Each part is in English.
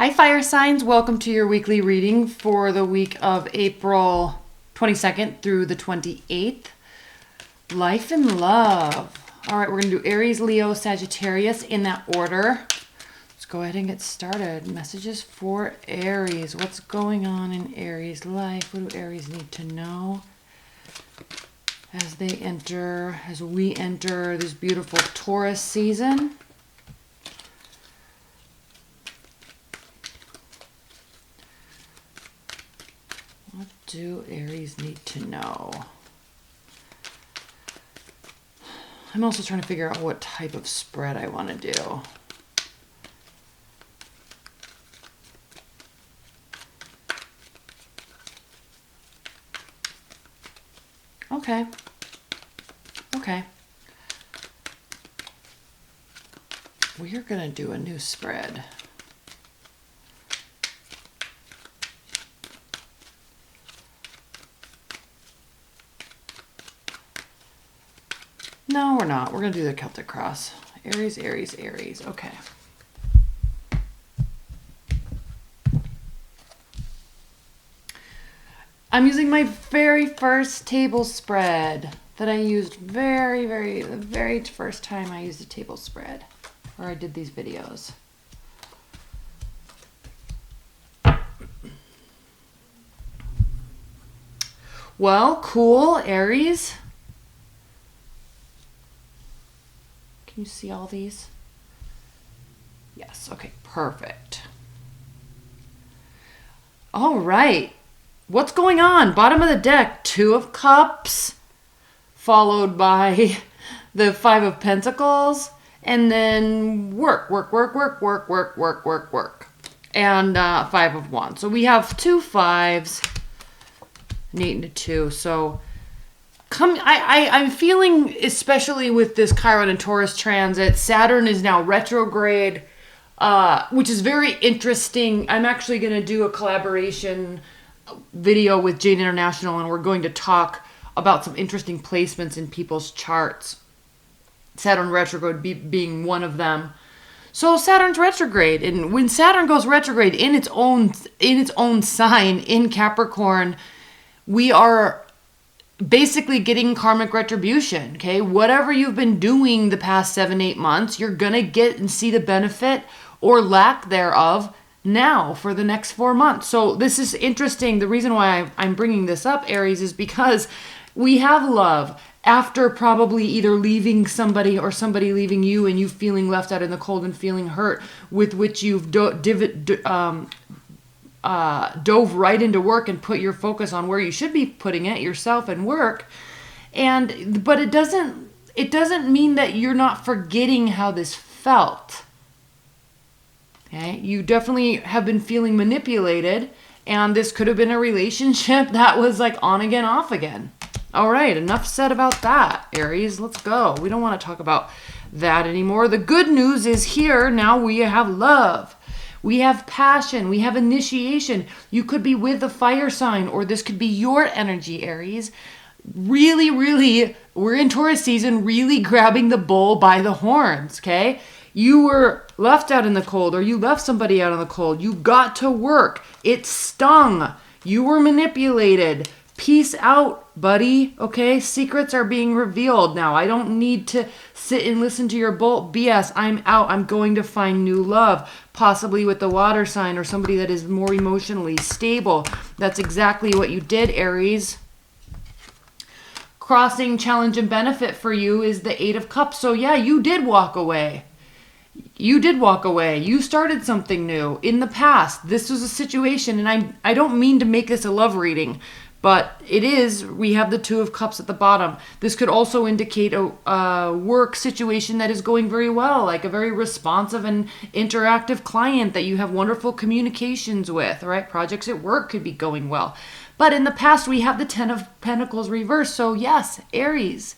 Hi, fire signs. Welcome to your weekly reading for the week of April 22nd through the 28th. Life and love. All right, we're going to do Aries, Leo, Sagittarius in that order. Let's go ahead and get started. Messages for Aries. What's going on in Aries' life? What do Aries need to know as we enter this beautiful Taurus season? What do Aries need to know? I'm also trying to figure out what type of spread I want to do. Okay. We're going to do a new spread. No, we're not. We're going to do the Celtic cross. Aries, Aries, Aries. Okay. I'm using my very first table spread that I used the very first time I used a table spread, or I did these videos. Well, cool, Aries. Can you see all these? Yes, okay, perfect. All right. What's going on? Bottom of the deck, Two of Cups, followed by the Five of Pentacles, and then work. And Five of Wands. So we have two fives, an 8 and a 2. So I'm feeling, especially with this Chiron and Taurus transit, Saturn is now retrograde, which is very interesting. I'm actually going to do a collaboration video with Jane International, and we're going to talk about some interesting placements in people's charts. Saturn retrograde being one of them. So Saturn's retrograde, and when Saturn goes retrograde in its own sign in Capricorn, we are basically getting karmic retribution. Okay, whatever you've been doing the past 7-8 months, you're gonna get and see the benefit or lack thereof now for the next 4 months. So this is interesting. The reason why I'm bringing this up, Aries, is because we have love after probably either leaving somebody or somebody leaving you, and you feeling left out in the cold and feeling hurt, with which you've dove right into work and put your focus on where you should be putting it, yourself and work. But it doesn't mean that you're not forgetting how this felt. Okay, you definitely have been feeling manipulated, and this could have been a relationship that was like on again, off again. All right, enough said about that, Aries. Let's go. We don't want to talk about that anymore. The good news is here now we have love. We have passion. We have initiation. You could be with a fire sign, or this could be your energy, Aries. Really, we're in Taurus season, really grabbing the bull by the horns, okay? You were left out in the cold, or you left somebody out in the cold. You got to work. It stung. You were manipulated. Peace out, buddy. Okay? Secrets are being revealed now. I don't need to sit and listen to your BS. I'm out. I'm going to find new love, possibly with the water sign or somebody that is more emotionally stable. That's exactly what you did, Aries. Crossing challenge and benefit for you is the 8 of Cups. So yeah, you did walk away. You started something new in the past. This was a situation, and I don't mean to make this a love reading, but it is. We have the 2 of Cups at the bottom. This could also indicate a work situation that is going very well, like a very responsive and interactive client that you have wonderful communications with, all right? Projects at work could be going well. But in the past, we have the 10 of Pentacles reversed. So yes, Aries,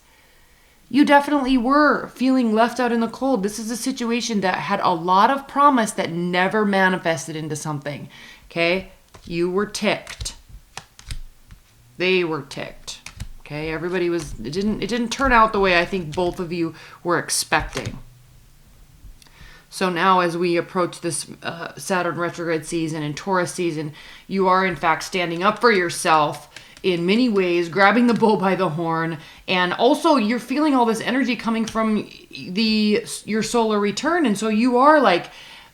you definitely were feeling left out in the cold. This is a situation that had a lot of promise that never manifested into something. Okay? You were ticked. They were ticked. Okay? It didn't turn out the way I think both of you were expecting. So now as we approach this Saturn retrograde season and Taurus season, you are in fact standing up for yourself in many ways, grabbing the bull by the horn, and also you're feeling all this energy coming from your solar return, and so you are like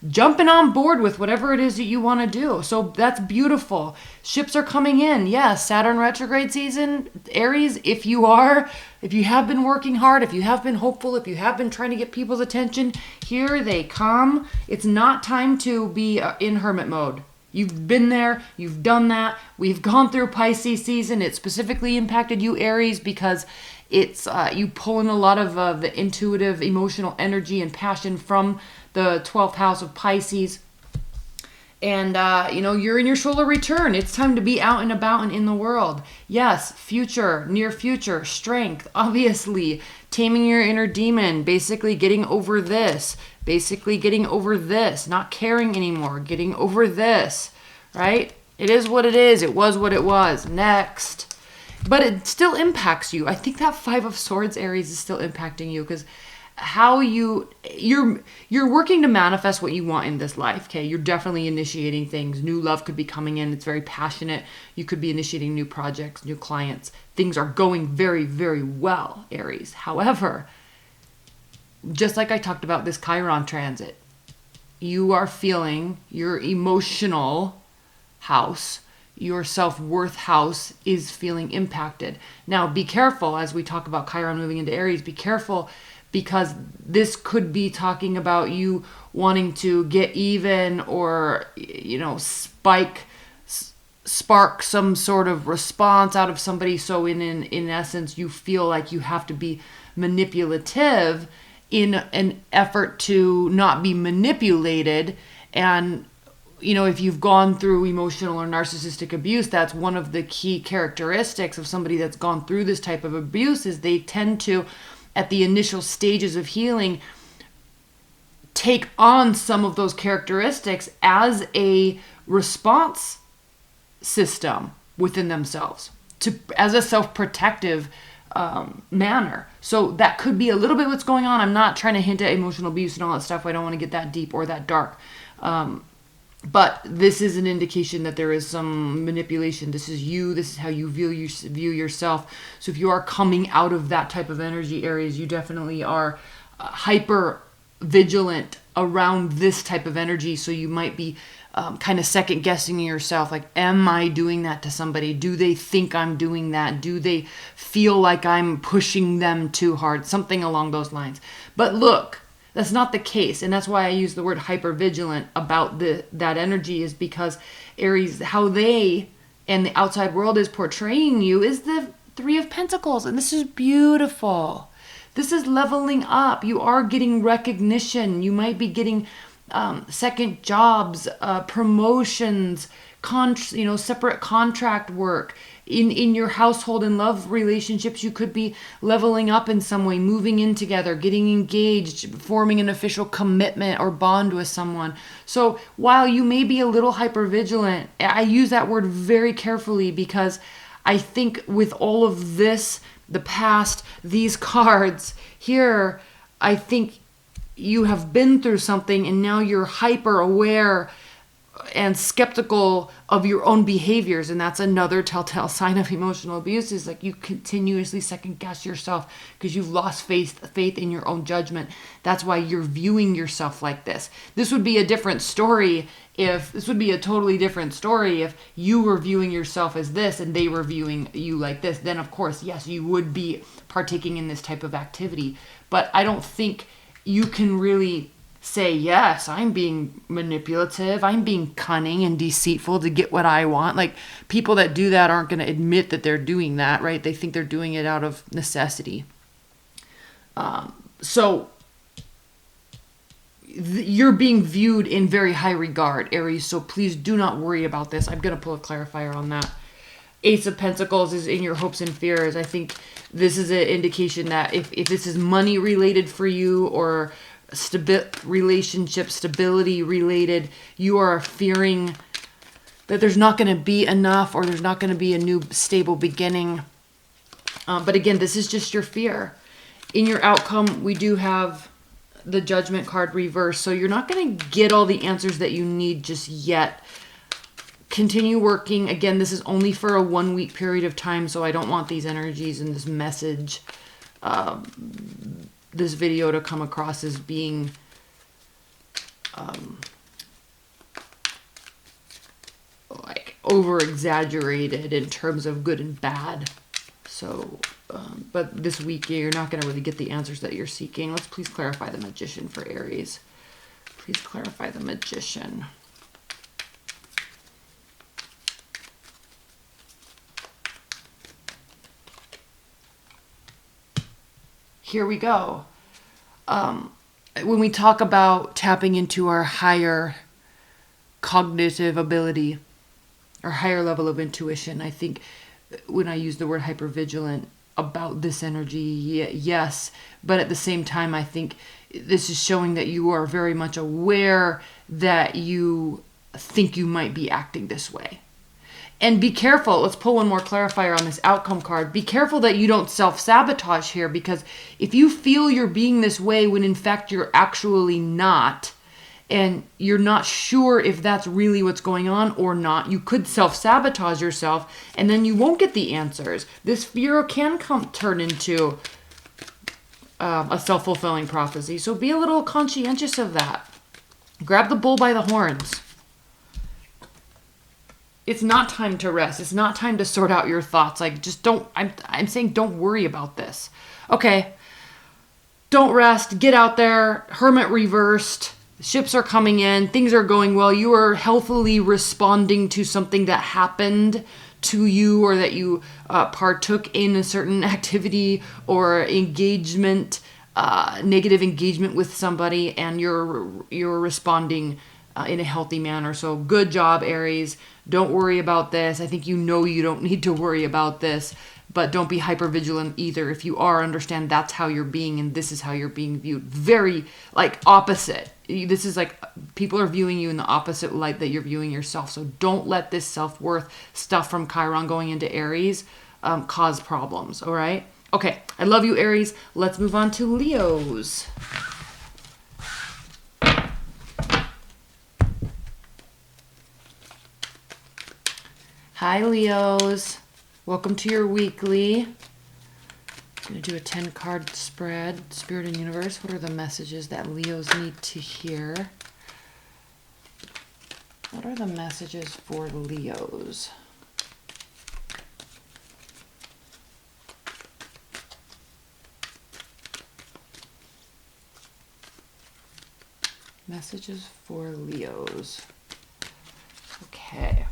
jumping on board with whatever it is that you want to do. So that's beautiful. Ships are coming in. Yes, Saturn retrograde season, Aries, if you have been working hard, if you have been hopeful, if you have been trying to get people's attention, here they come. It's not time to be in hermit mode. You've been there, you've done that. We've gone through Pisces season. It specifically impacted you, Aries, because it's you pull in a lot of the intuitive, emotional energy and passion from the 12th house of Pisces. And, you're in your solar return. It's time to be out and about and in the world. Yes, future, near future, strength, obviously. Taming your inner demon, basically getting over this. Not caring anymore, getting over this, right? It is what it is. It was what it was. Next. But it still impacts you. I think that 5 of Swords, Aries, is still impacting you because how you're working to manifest what you want in this life. Okay, you're definitely initiating things. New love could be coming in. It's very passionate. You could be initiating new projects, new clients. Things are going very, very well, Aries. However, just like I talked about this Chiron transit, you are feeling your emotional house, your self-worth house is feeling impacted. Now, be careful as we talk about Chiron moving into Aries. Be careful, because this could be talking about you wanting to get even or, spark some sort of response out of somebody. So in essence, you feel like you have to be manipulative in an effort to not be manipulated. And, if you've gone through emotional or narcissistic abuse, that's one of the key characteristics of somebody that's gone through this type of abuse is they tend to, at the initial stages of healing, take on some of those characteristics as a response system within themselves, as a self-protective manner. So that could be a little bit what's going on. I'm not trying to hint at emotional abuse and all that stuff. I don't want to get that deep or that dark. But this is an indication that there is some manipulation. This is you. This is how you view yourself. So if you are coming out of that type of energy, Aries, you definitely are hyper vigilant around this type of energy. So you might be kind of second guessing yourself. Like, am I doing that to somebody? Do they think I'm doing that? Do they feel like I'm pushing them too hard? Something along those lines. But look, that's not the case. And that's why I use the word hypervigilant about that energy, is because Aries, how they and the outside world is portraying you is the 3 of Pentacles. And this is beautiful. This is leveling up. You are getting recognition. You might be getting second jobs, promotions, separate contract work. In your household and love relationships, you could be leveling up in some way, moving in together, getting engaged, forming an official commitment or bond with someone. So while you may be a little hypervigilant, I use that word very carefully because I think with all of this, the past, these cards here, I think you have been through something and now you're hyper aware and skeptical of your own behaviors. And that's another telltale sign of emotional abuse, is like you continuously second guess yourself because you've lost faith in your own judgment. That's why you're viewing yourself like this. This would be a totally different story if you were viewing yourself as this and they were viewing you like this. Then of course, yes, you would be partaking in this type of activity. But I don't think you can really say, yes, I'm being manipulative, I'm being cunning and deceitful to get what I want. Like, people that do that aren't going to admit that they're doing that, right? They think they're doing it out of necessity. You're being viewed in very high regard, Aries, so please do not worry about this. I'm going to pull a clarifier on that. Ace of Pentacles is in your hopes and fears. I think this is an indication that if this is money related for you or relationship stability related, you are fearing that there's not going to be enough or there's not going to be a new stable beginning. But again, this is just your fear. In your outcome, we do have the Judgment card reversed. So you're not going to get all the answers that you need just yet. Continue working. Again, this is only for a 1 week period of time, so I don't want these energies and this message, this video to come across as being like over exaggerated in terms of good and bad. So, but this week you're not going to really get the answers that you're seeking. Let's please clarify the Magician for Aries. Please clarify the Magician. Here we go. When we talk about tapping into our higher cognitive ability, our higher level of intuition, I think when I use the word hypervigilant about this energy, yes, but at the same time, I think this is showing that you are very much aware that you think you might be acting this way. And be careful. Let's pull one more clarifier on this outcome card. Be careful that you don't self-sabotage here, because if you feel you're being this way when in fact you're actually not, and you're not sure if that's really what's going on or not, you could self-sabotage yourself, and then you won't get the answers. This fear can turn into a self-fulfilling prophecy. So be a little conscientious of that. Grab the bull by the horns. It's not time to rest. It's not time to sort out your thoughts. Like, just don't, I'm saying don't worry about this. Okay. Don't rest. Get out there. Hermit reversed. Ships are coming in. Things are going well. You are healthily responding to something that happened to you, or that you partook in a certain activity or engagement, negative engagement with somebody, and you're responding in a healthy manner. So good job, Aries. Don't worry about this. I think you know you don't need to worry about this, but don't be hypervigilant either. If you are, understand that's how you're being, and this is how you're being viewed. Very, like, opposite. This is like people are viewing you in the opposite light that you're viewing yourself. So don't let this self-worth stuff from Chiron going into Aries cause problems, all right? Okay, I love you, Aries. Let's move on to Leos. Hi, Leos. Welcome to your weekly. I'm going to do a 10-card spread. Spirit and Universe, what are the messages that Leos need to hear? What are the messages for Leos? Messages for Leos. Okay.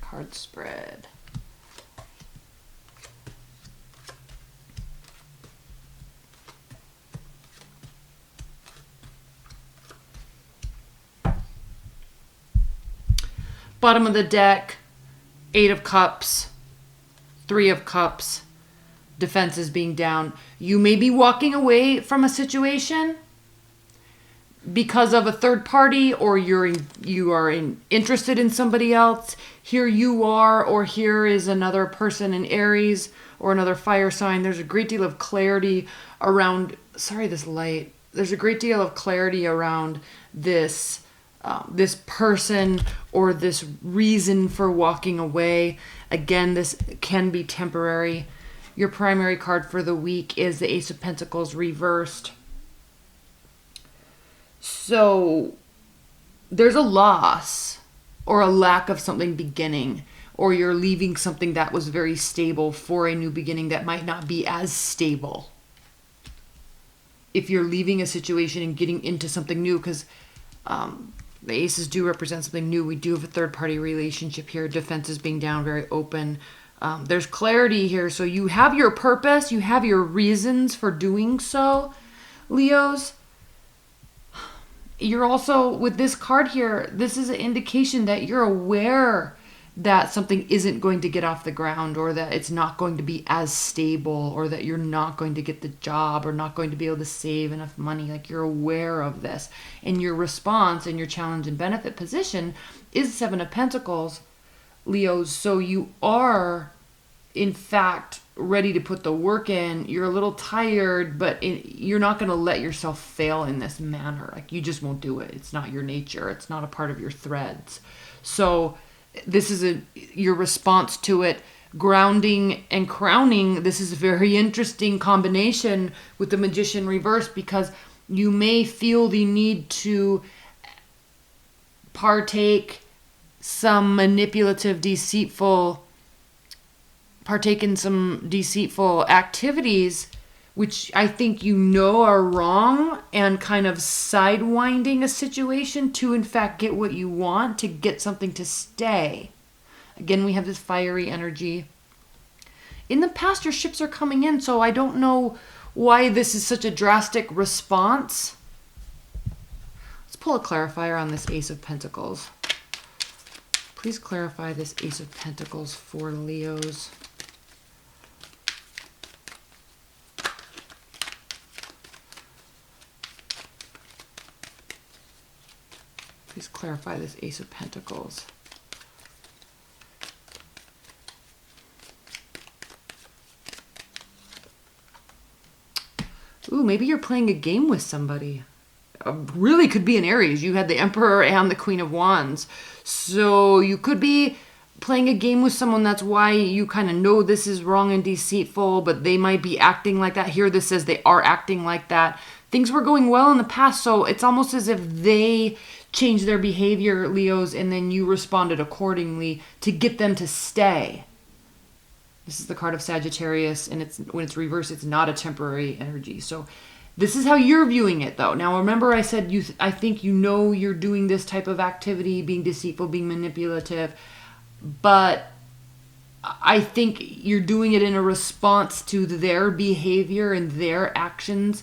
Card spread. Bottom of the deck, 8 of Cups, 3 of Cups, defenses being down. You may be walking away from a situation because of a third party, or you are interested in somebody else. Here you are, or here is another person in Aries or another fire sign. There's a great deal of clarity around, this light. There's a great deal of clarity around this person or this reason for walking away. Again, this can be temporary. Your primary card for the week is the Ace of Pentacles reversed. So there's a loss or a lack of something beginning, or you're leaving something that was very stable for a new beginning that might not be as stable. If you're leaving a situation and getting into something new, because the aces do represent something new. We do have a third-party relationship here. Defenses being down, very open. There's clarity here. So you have your purpose. You have your reasons for doing so, Leos. You're also, with this card here, this is an indication that you're aware that something isn't going to get off the ground, or that it's not going to be as stable, or that you're not going to get the job, or not going to be able to save enough money. Like, you're aware of this. And your response and your challenge and benefit position is 7 of Pentacles, Leos. So you are, in fact, ready to put the work in. You're a little tired, but you're not going to let yourself fail in this manner. Like, you just won't do it. It's not your nature. It's not a part of your threads. So this is your response to it. Grounding and crowning, this is a very interesting combination with the Magician reverse, because you may feel the need to partake some manipulative, partake in some deceitful activities, which I think you know are wrong, and kind of sidewinding a situation to in fact get what you want, to get something to stay. Again, we have this fiery energy. In the past, your ships are coming in, so I don't know why this is such a drastic response. Let's pull a clarifier on this Ace of Pentacles. Please clarify this Ace of Pentacles for Leos. Please clarify this Ace of Pentacles. Ooh, maybe you're playing a game with somebody. Really could be an Aries. You had the Emperor and the Queen of Wands. So you could be playing a game with someone. That's why you kind of know this is wrong and deceitful, but they might be acting like that. Here this says they are acting like that. Things were going well in the past, so it's almost as if they changed their behavior, Leos, and then you responded accordingly to get them to stay. This is the card of Sagittarius, and when it's reversed, it's not a temporary energy. So this is how you're viewing it, though. Now, remember I said I think you know you're doing this type of activity, being deceitful, being manipulative, but I think you're doing it in a response to their behavior and their actions.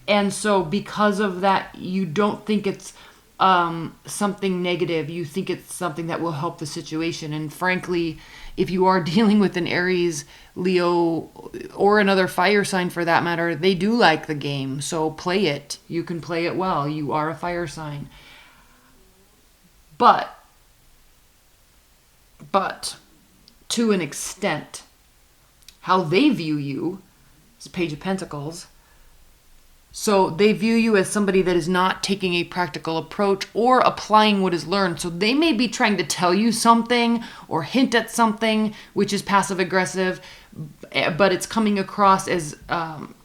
And so because of that, you don't think it's something negative. You think it's something that will help the situation. And frankly, if you are dealing with an Aries, Leo, or another fire sign for that matter, they do like the game. So play it. You can play it well. You are a fire sign. But to an extent, how they view you is Page of Pentacles. So they view you as somebody that is not taking a practical approach or applying what is learned. So they may be trying to tell you something or hint at something, which is passive aggressive, but it's coming across as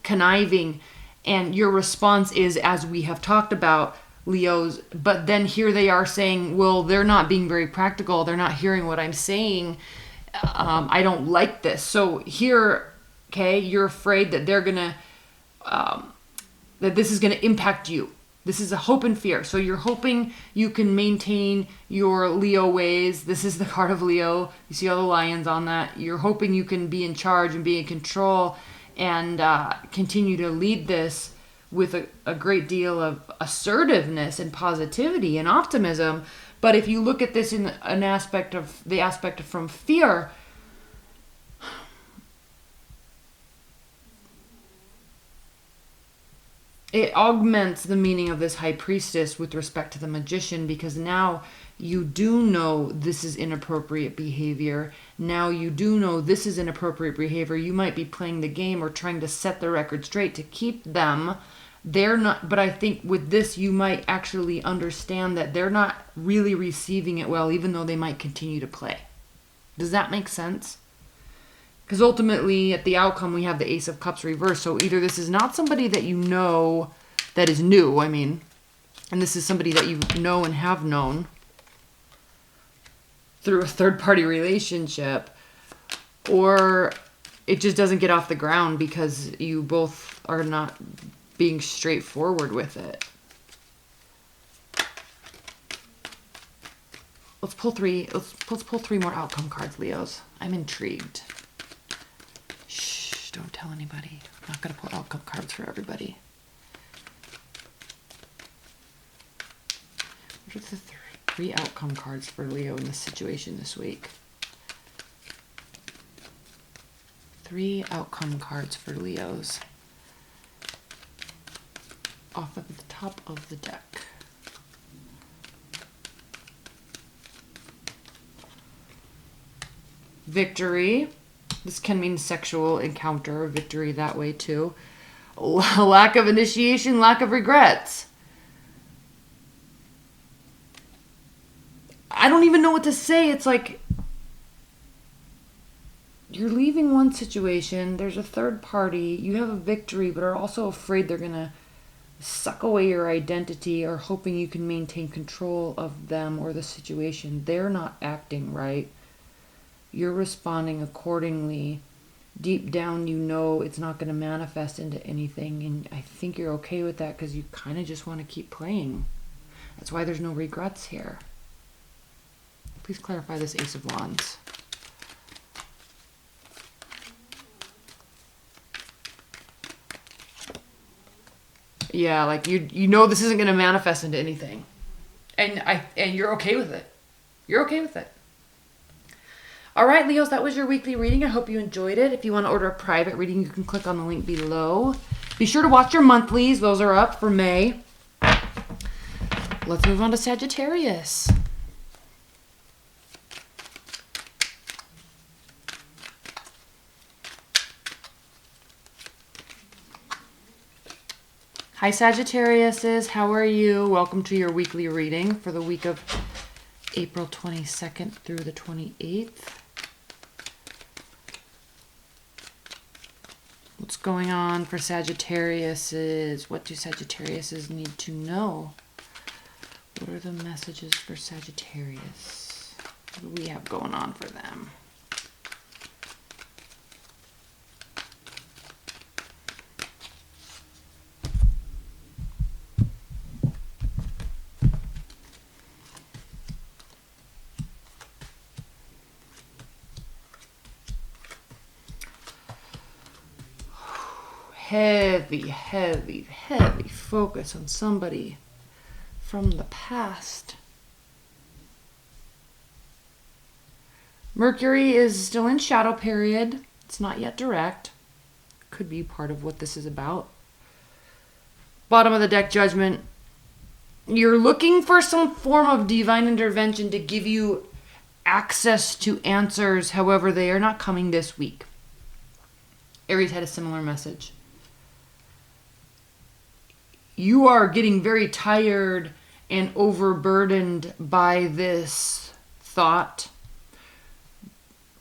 conniving. And your response is, as we have talked about, Leos, but then here they are saying, well, they're not being very practical. They're not hearing what I'm saying. I don't like this. So here, okay, you're afraid that they're going to... that this is going to impact you. This is a hope and fear. So you're hoping you can maintain your Leo ways. This is the card of Leo. You see all the lions on that. You're hoping you can be in charge and be in control and continue to lead this with a great deal of assertiveness and positivity and optimism. But if you look at this in an aspect of from fear, it augments the meaning of this High Priestess with respect to the Magician, because now you do know this is inappropriate behavior. Now you do know this is inappropriate behavior. You might be playing the game or trying to set the record straight to keep them. They're not, but I think with this, you might actually understand that they're not really receiving it well, even though they might continue to play. Does that make sense? Because ultimately, at the outcome, we have the Ace of Cups reversed. So either this is not somebody that you know that is new, and this is somebody that you know and have known through a third-party relationship, or it just doesn't get off the ground because you both are not being straightforward with it. Let's pull three more outcome cards, Leos. I'm intrigued. Don't tell anybody. I'm not going to pull outcome cards for everybody. What are the three outcome cards for Leo in this situation this week? 3 outcome cards for Leos off of the top of the deck. Victory, This can mean sexual encounter or victory that way too. Lack of initiation, lack of regrets. I don't even know what to say. It's like you're leaving one situation, there's a third party, you have a victory, but are also afraid they're going to suck away your identity or hoping you can maintain control of them or the situation. They're not acting right. You're responding accordingly. Deep down, you know it's not going to manifest into anything, and I think you're okay with that because you kind of just want to keep playing. That's why there's no regrets here. Please clarify this Ace of Wands. Yeah, like you know this isn't going to manifest into anything. And you're okay with it. You're okay with it. All right, Leos, that was your weekly reading. I hope you enjoyed it. If you want to order a private reading, you can click on the link below. Be sure to watch your monthlies. Those are up for May. Let's move on to Sagittarius. Hi, Sagittariuses. How are you? Welcome to your weekly reading for the week of April 22nd through the 28th. What's going on for Sagittariuses? What do Sagittariuses need to know? What are the messages for Sagittarius? What do we have going on for them? Heavy focus on somebody from the past. Mercury is still in shadow period. It's not yet direct. Could be part of what this is about. Bottom of the deck, Judgment. You're looking for some form of divine intervention to give you access to answers. However, they are not coming this week. Aries had a similar message. You are getting very tired and overburdened by this thought,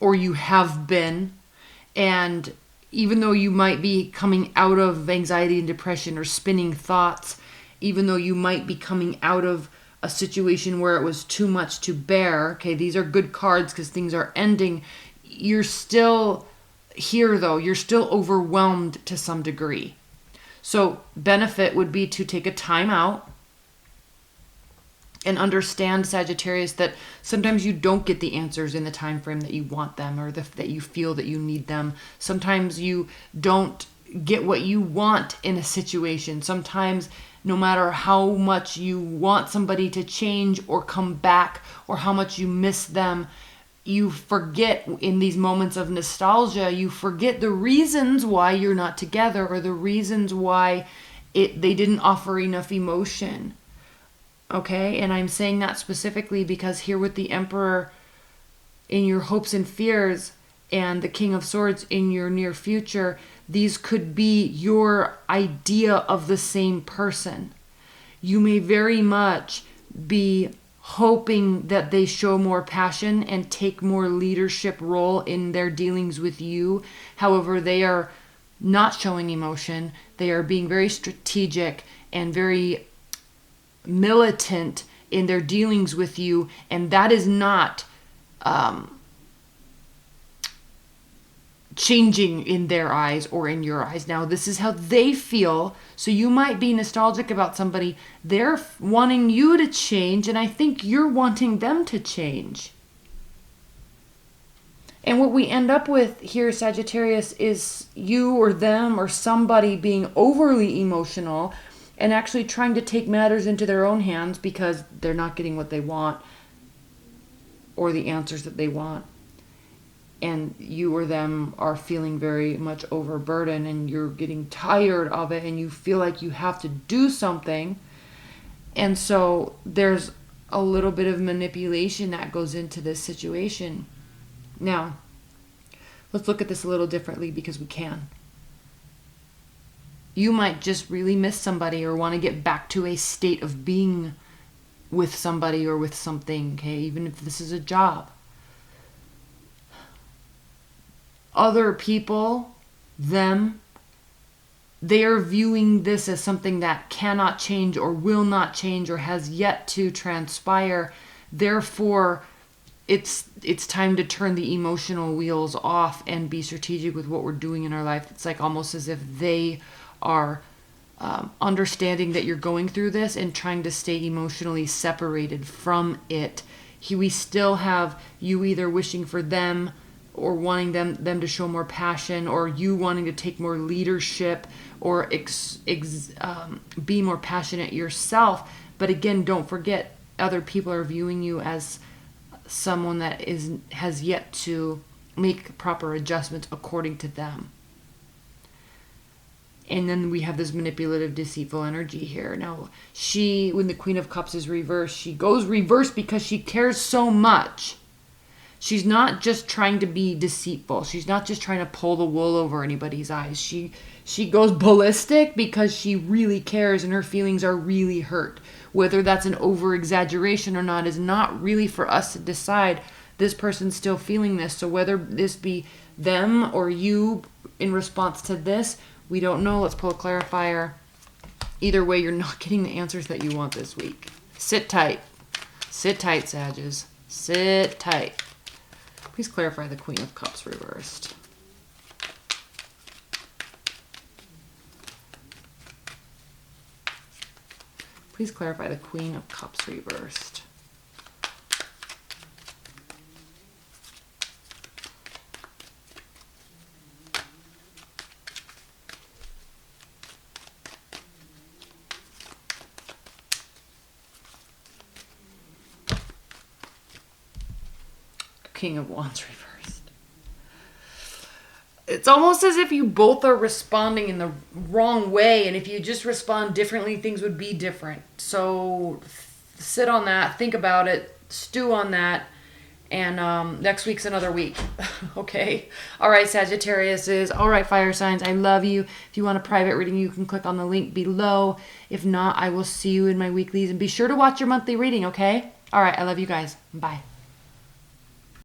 or you have been. And even though you might be coming out of anxiety and depression or spinning thoughts, even though you might be coming out of a situation where it was too much to bear, okay, these are good cards because things are ending, you're still here though. You're still overwhelmed to some degree. So benefit would be to take a time out and understand, Sagittarius, that sometimes you don't get the answers in the time frame that you want them or that you feel that you need them. Sometimes you don't get what you want in a situation. Sometimes no matter how much you want somebody to change or come back or how much you miss them, you forget in these moments of nostalgia, you forget the reasons why you're not together or the reasons why they didn't offer enough emotion. Okay? And I'm saying that specifically because here with the Emperor in your hopes and fears and the King of Swords in your near future, these could be your idea of the same person. You may very much be hoping that they show more passion and take more leadership role in their dealings with you. However, they are not showing emotion. They are being very strategic and very militant in their dealings with you. And that is not changing in their eyes or in your eyes. Now, this is how they feel. So you might be nostalgic about somebody. They're wanting you to change, and I think you're wanting them to change. And what we end up with here, Sagittarius, is you or them or somebody being overly emotional and actually trying to take matters into their own hands because they're not getting what they want or the answers that they want. And you or them are feeling very much overburdened and you're getting tired of it and you feel like you have to do something. And so there's a little bit of manipulation that goes into this situation. Now, Let's look at this a little differently because we can. You might just really miss somebody or want to get back to a state of being with somebody or with something, okay? Even if this is a job. Other people, them, they are viewing this as something that cannot change or will not change or has yet to transpire. Therefore, it's time to turn the emotional wheels off and be strategic with what we're doing in our life. It's like almost as if they are understanding that you're going through this and trying to stay emotionally separated from it. We still have you either wishing for them or wanting them to show more passion, or you wanting to take more leadership or be more passionate yourself. But again, don't forget, other people are viewing you as someone that has yet to make proper adjustments according to them. And then we have this manipulative, deceitful energy here. Now, when the Queen of Cups is reversed, she goes reversed because she cares so much. She's not just trying to be deceitful. She's not just trying to pull the wool over anybody's eyes. She goes ballistic because she really cares and her feelings are really hurt. Whether that's an over-exaggeration or not is not really for us to decide. This person's still feeling this. So whether this be them or you in response to this, we don't know. Let's pull a clarifier. Either way, you're not getting the answers that you want this week. Sit tight. Sit tight, Sages. Sit tight. Please clarify the Queen of Cups reversed. Please clarify the Queen of Cups reversed. King of Wands reversed. It's almost as if you both are responding in the wrong way, and if you just respond differently, things would be different. So sit on that, think about it, stew on that, and next week's another week. Okay? All right, Sagittarius. All right, fire signs, I love you. If you want a private reading, you can click on the link below. If not, I will see you in my weeklies, and be sure to watch your monthly reading, okay? All right, I love you guys. Bye.